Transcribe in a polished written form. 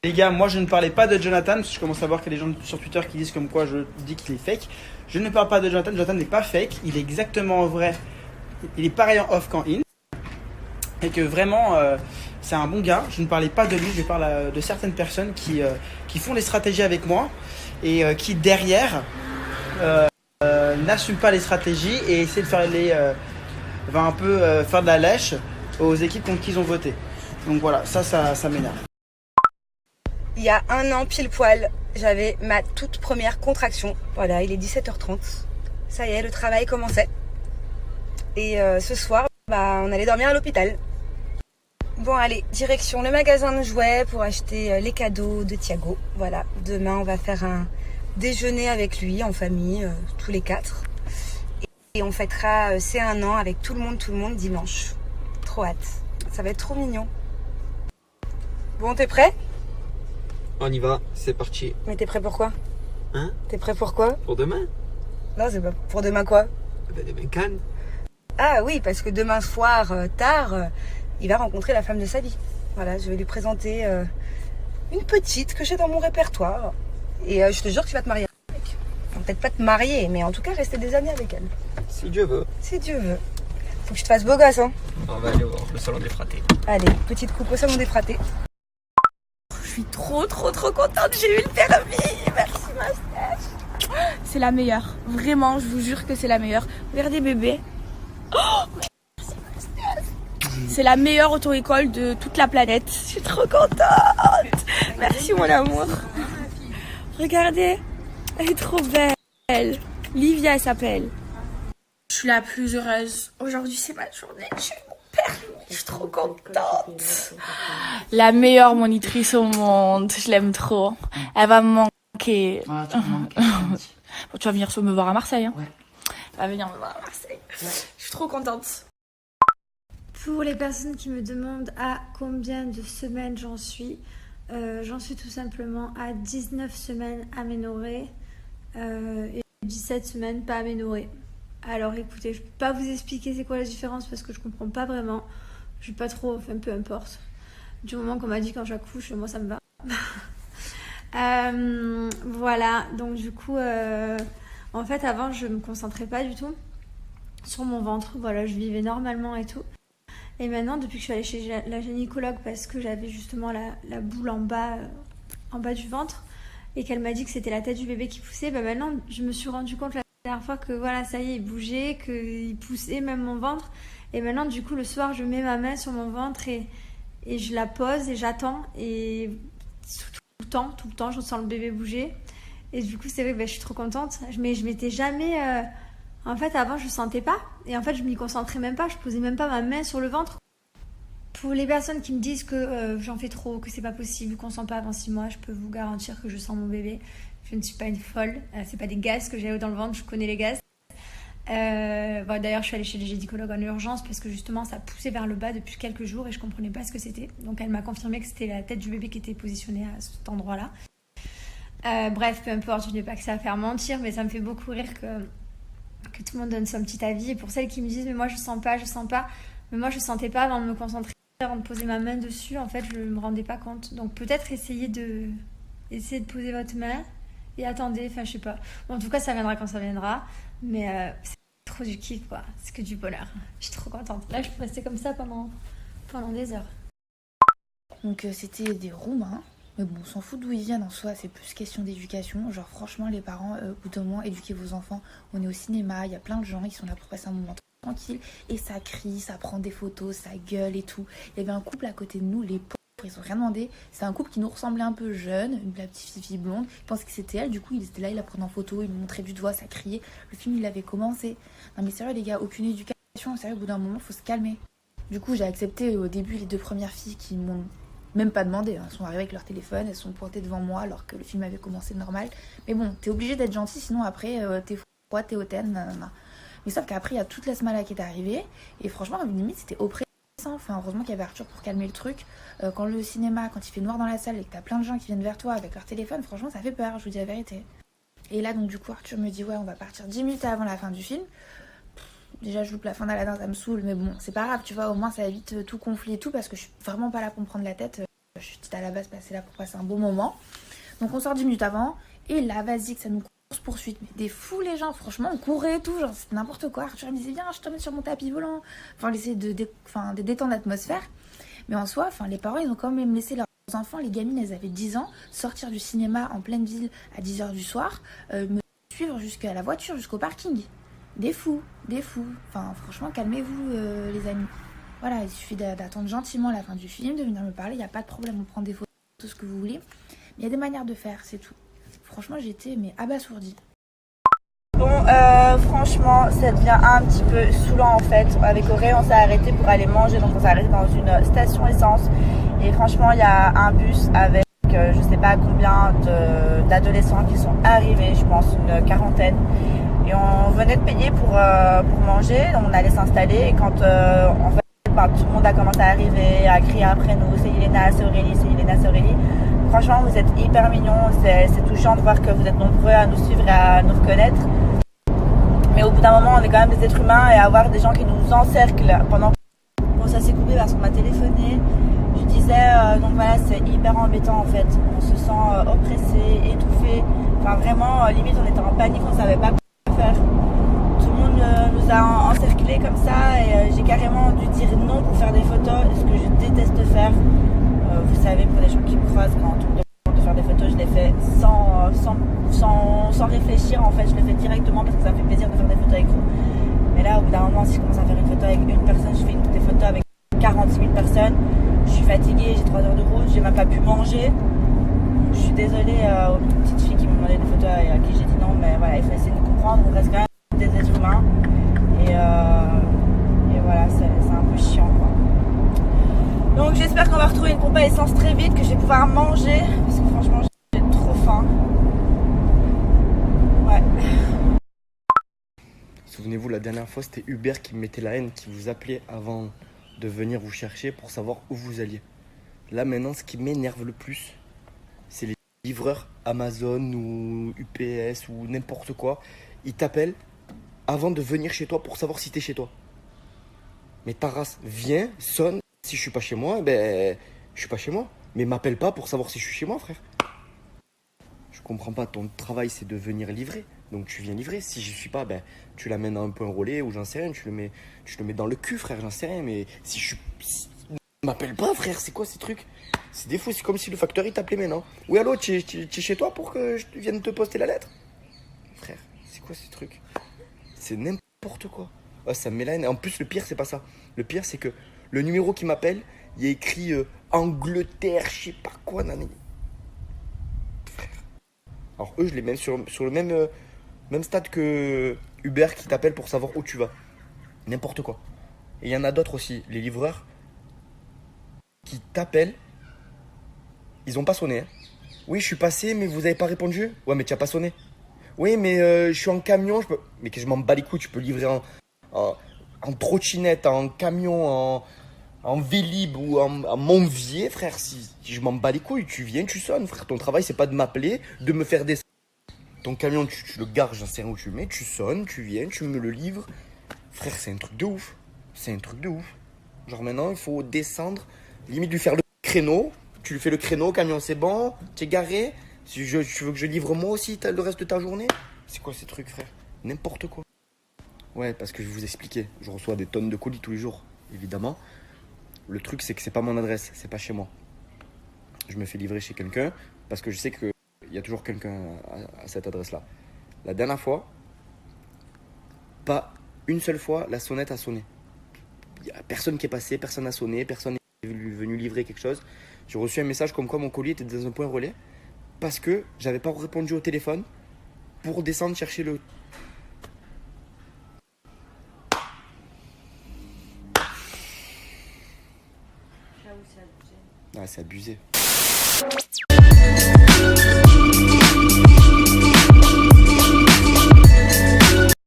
Les gars, moi je ne parlais pas de Jonathan, parce que je commence à voir qu'il y a des gens sur Twitter qui disent comme quoi je dis qu'il est fake. Je ne parle pas de Jonathan, Jonathan n'est pas fake, il est exactement vrai. Il est pareil en off qu'en in. Et que vraiment, c'est un bon gars. Je ne parlais pas de lui, je parle de certaines personnes qui font des stratégies avec moi et qui derrière n'assument pas les stratégies et essaient de faire va un peu faire de la lèche aux équipes contre qui ils ont voté. Donc voilà, ça m'énerve. Il y a un an pile poil, j'avais ma toute première contraction. Voilà, il est 17h30. Ça y est, le travail commençait. Et ce soir, on allait dormir à l'hôpital. Bon allez, direction le magasin de jouets pour acheter les cadeaux de Thiago. Voilà, demain on va faire un déjeuner avec lui en famille, tous les 4. Et on fêtera ses 1 an avec tout le monde dimanche. Trop hâte, ça va être trop mignon. Bon, t'es prêt ? On y va, c'est parti. Mais t'es prêt pour quoi ? Hein ? T'es prêt pour quoi ? Pour demain ? Non, c'est pas pour demain quoi ? Demain Cannes. Ah oui, parce que demain soir, tard, il va rencontrer la femme de sa vie. Voilà, je vais lui présenter une petite que j'ai dans mon répertoire. Et je te jure que tu vas te marier avec. Enfin, peut-être pas te marier, mais en tout cas rester des amis avec elle. Si Dieu veut. Si Dieu veut. Faut que je te fasse beau gosse, hein. On va aller voir le salon des fratés. Allez, petite coupe au salon des fratés. Je suis trop contente, j'ai eu le permis. Merci ma Steph. C'est la meilleure. Vraiment, je vous jure que c'est la meilleure. Regardez bébé. Oh, merci ma Steph. C'est la meilleure auto-école de toute la planète. Je suis trop contente. Merci mon amour. Regardez, elle est trop belle. Livia elle s'appelle. Je suis la plus heureuse. Aujourd'hui c'est ma journée. J'ai eu mon permis. Je suis trop contente. La meilleure monitrice au monde. Je l'aime trop. Elle va me manquer. Ah, tu me manques. Bon, tu vas venir me voir à Marseille. Hein. Ouais. Tu vas venir me voir à Marseille. Ouais. Je suis trop contente. Pour les personnes qui me demandent à combien de semaines j'en suis tout simplement à 19 semaines aménorrhées et 17 semaines pas aménorrhées. Alors écoutez, je peux pas vous expliquer c'est quoi la différence parce que je comprends pas vraiment. Je suis pas trop, enfin peu importe. Du moment qu'on m'a dit quand j'accouche, moi ça me va. Voilà, donc du coup, en fait avant je me concentrais pas du tout sur mon ventre. Voilà, je vivais normalement et tout. Et maintenant, depuis que je suis allée chez la gynécologue parce que j'avais justement la boule en bas du ventre et qu'elle m'a dit que c'était la tête du bébé qui poussait, maintenant je me suis rendu compte la dernière fois que voilà, ça y est, il bougeait, qu'il poussait même mon ventre. Et maintenant, du coup, le soir, je mets ma main sur mon ventre et je la pose et j'attends. Et tout le temps, je sens le bébé bouger. Et du coup, c'est vrai que je suis trop contente. Mais je m'étais jamais... En fait, avant, je sentais pas. Et en fait, je m'y concentrais même pas. Je posais même pas ma main sur le ventre. Pour les personnes qui me disent que j'en fais trop, que c'est pas possible, qu'on sent pas avant 6 mois, je peux vous garantir que je sens mon bébé. Je ne suis pas une folle. C'est pas des gaz que j'ai dans le ventre. Je connais les gaz. D'ailleurs, je suis allée chez les gynécologues en urgence parce que justement, ça poussait vers le bas depuis quelques jours et je comprenais pas ce que c'était. Donc, elle m'a confirmé que c'était la tête du bébé qui était positionnée à cet endroit-là. Bref, peu importe. Je n'ai pas que ça à faire mentir, mais ça me fait beaucoup rire que tout le monde donne son petit avis. Et pour celles qui me disent mais moi je sens pas, mais moi je sentais pas avant de me concentrer, avant de poser ma main dessus, en fait je me rendais pas compte. Donc peut-être essayer de poser votre main et attendez, enfin je sais pas. Bon, en tout cas ça viendra quand ça viendra, mais c'est trop du kiff quoi, c'est que du bonheur. Je suis trop contente. Là je peux rester comme ça pendant des heures. Donc c'était des Roumains. Mais bon, on s'en fout d'où ils viennent en soi, c'est plus question d'éducation. Genre franchement les parents, au bout d'un moment, éduquez vos enfants. On est au cinéma, il y a plein de gens, ils sont là pour passer un moment tranquille. Et ça crie, ça prend des photos, ça gueule et tout. Il y avait un couple à côté de nous, les pauvres, ils ont rien demandé. C'est un couple qui nous ressemblait un peu jeune, la petite fille blonde. Ils pensaient que c'était elle, du coup ils étaient là, ils la prenaient en photo, ils nous montraient du doigt, ça criait. Le film il avait commencé. Non mais sérieux les gars, aucune éducation, sérieux au bout d'un moment faut se calmer. Du coup j'ai accepté au début les 2 premières filles qui m'ont même pas demandé, elles sont arrivées avec leur téléphone, elles sont pointées devant moi alors que le film avait commencé normal. Mais bon, t'es obligé d'être gentil, sinon après t'es froid, t'es hautaine, nanana. Mais sauf qu'après il y a toute l'asthma qui est arrivée, et franchement limite c'était oppressant. Enfin heureusement qu'il y avait Arthur pour calmer le truc. Quand le cinéma, quand il fait noir dans la salle et que t'as plein de gens qui viennent vers toi avec leur téléphone, franchement ça fait peur, je vous dis la vérité. Et là donc du coup Arthur me dit ouais on va partir 10 minutes avant la fin du film. Déjà je loupe la fin d'Aladin, ça me saoule, mais bon c'est pas grave, tu vois, au moins ça évite tout conflit et tout, parce que je suis vraiment pas là pour me prendre la tête. Je suis c'était à la base passé là pour passer un bon moment. Donc on sort 10 minutes avant. Et là, vas-y, que ça nous course poursuite. Mais des fous, les gens, franchement, on courait et tout. Genre, c'était n'importe quoi. Arthur me disait, viens, je te mets sur mon tapis volant. Enfin, on essayait de détendre l'atmosphère. Mais en soi, les parents, ils ont quand même laissé leurs enfants, les gamines, elles avaient 10 ans, sortir du cinéma en pleine ville à 10h du soir, me suivre jusqu'à la voiture, jusqu'au parking. Des fous. Enfin, franchement, calmez-vous, les amis. Voilà, il suffit d'attendre gentiment la fin du film, de venir me parler. Il n'y a pas de problème, on prend des photos, tout ce que vous voulez. Mais il y a des manières de faire, c'est tout. Franchement, j'étais abasourdie. Bon, franchement, ça devient un petit peu saoulant en fait. Avec Auré, on s'est arrêté pour aller manger, donc on s'est arrêté dans une station essence. Et franchement, il y a un bus avec je sais pas combien d'adolescents qui sont arrivés, je pense une quarantaine. Et on venait de payer pour manger, on allait s'installer. Et quand en fait, tout le monde a commencé à arriver, à crier après nous, c'est Iléna, c'est Aurélie, c'est Iléna, c'est Aurélie. Franchement, vous êtes hyper mignons, c'est touchant de voir que vous êtes nombreux à nous suivre et à nous reconnaître. Mais au bout d'un moment, on est quand même des êtres humains et avoir des gens qui nous encerclent pendant... Bon, ça s'est coupé parce qu'on m'a téléphoné. Je disais, donc voilà, c'est hyper embêtant en fait. On se sent oppressé, étouffé. Enfin vraiment, limite, on était en panique, on savait pas quoi faire. Tout le monde nous a encerclés comme ça et j'ai carrément dû dire non pour faire des photos, ce que je déteste faire. Vous savez, pour les gens qui me croisent, quand on me demande de faire des photos, je les fais sans réfléchir en fait. Je les fais directement parce que ça me fait plaisir de faire des photos avec vous. Mais là, au bout d'un moment, si je commence à faire une photo avec une personne, je fais des photos avec 40 000 personnes. Je suis fatiguée, j'ai 3 heures de route, j'ai même pas pu manger. Je suis désolée aux petites filles qui m'ont demandé des photos et à qui j'ai dit non, mais voilà, il faut essayer de comprendre. On reste quand même des êtres humains. Et voilà, c'est un peu chiant quoi. Donc j'espère qu'on va retrouver une pompe à essence très vite, que je vais pouvoir manger, parce que franchement j'ai trop faim. Ouais. Souvenez-vous, la dernière fois, c'était Hubert qui me mettait la haine, qui vous appelait avant de venir vous chercher pour savoir où vous alliez. Là maintenant, ce qui m'énerve le plus, c'est les livreurs Amazon ou UPS ou n'importe quoi. Ils t'appellent avant de venir chez toi pour savoir si t'es chez toi. Mais ta race, viens, sonne. Si je suis pas chez moi, je suis pas chez moi. Mais m'appelle pas pour savoir si je suis chez moi, frère. Je comprends pas, ton travail c'est de venir livrer. Donc tu viens livrer. Si je suis pas, tu l'amènes à un point relais ou j'en sais rien, tu le mets dans le cul, frère, j'en sais rien. Mais si je suis. M'appelle pas, frère, c'est quoi ces trucs? C'est des fous, c'est comme si le facteur il t'appelait maintenant. Oui, allô, tu es chez toi pour que je vienne te poster la lettre? Frère, c'est quoi ces trucs? C'est n'importe quoi. Oh, ça me met la haine. En plus, le pire, c'est pas ça. Le pire, c'est que le numéro qui m'appelle, il y a écrit Angleterre, je sais pas quoi, nani. Frère. Alors, eux, je les mets sur le même stade que Uber qui t'appelle pour savoir où tu vas. N'importe quoi. Et il y en a d'autres aussi, les livreurs qui t'appellent. Ils ont pas sonné. Hein. Oui, je suis passé, mais vous avez pas répondu. Ouais, mais tu as pas sonné. Oui, mais je suis en camion. Mais que je m'en bats les couilles, tu peux livrer en trottinette, en camion, en Vélib ou en Montvier, frère. Si je m'en bats les couilles, tu viens, tu sonnes, frère. Ton travail, c'est pas de m'appeler, de me faire descendre. Ton camion, tu le gares, j'en sais rien où tu le mets, tu sonnes, tu viens, tu me le livres. Frère, c'est un truc de ouf. C'est un truc de ouf. Genre maintenant, il faut descendre, limite lui faire le créneau. Tu lui fais le créneau, camion, c'est bon, tu es garé. Si tu veux que je livre moi aussi le reste de ta journée. C'est quoi ces trucs, frère? N'importe quoi. Ouais, parce que je vais vous expliquer. Je reçois des tonnes de colis tous les jours, évidemment. Le truc, c'est que c'est pas mon adresse, c'est pas chez moi. Je me fais livrer chez quelqu'un parce que je sais qu'il y a toujours quelqu'un à cette adresse-là. La dernière fois, pas une seule fois, la sonnette a sonné. Il n'y a personne qui est passé, personne n'a sonné, personne n'est venu livrer quelque chose. J'ai reçu un message comme quoi mon colis était dans un point relais parce que j'avais pas répondu au téléphone pour descendre chercher le... Ah, c'est abusé.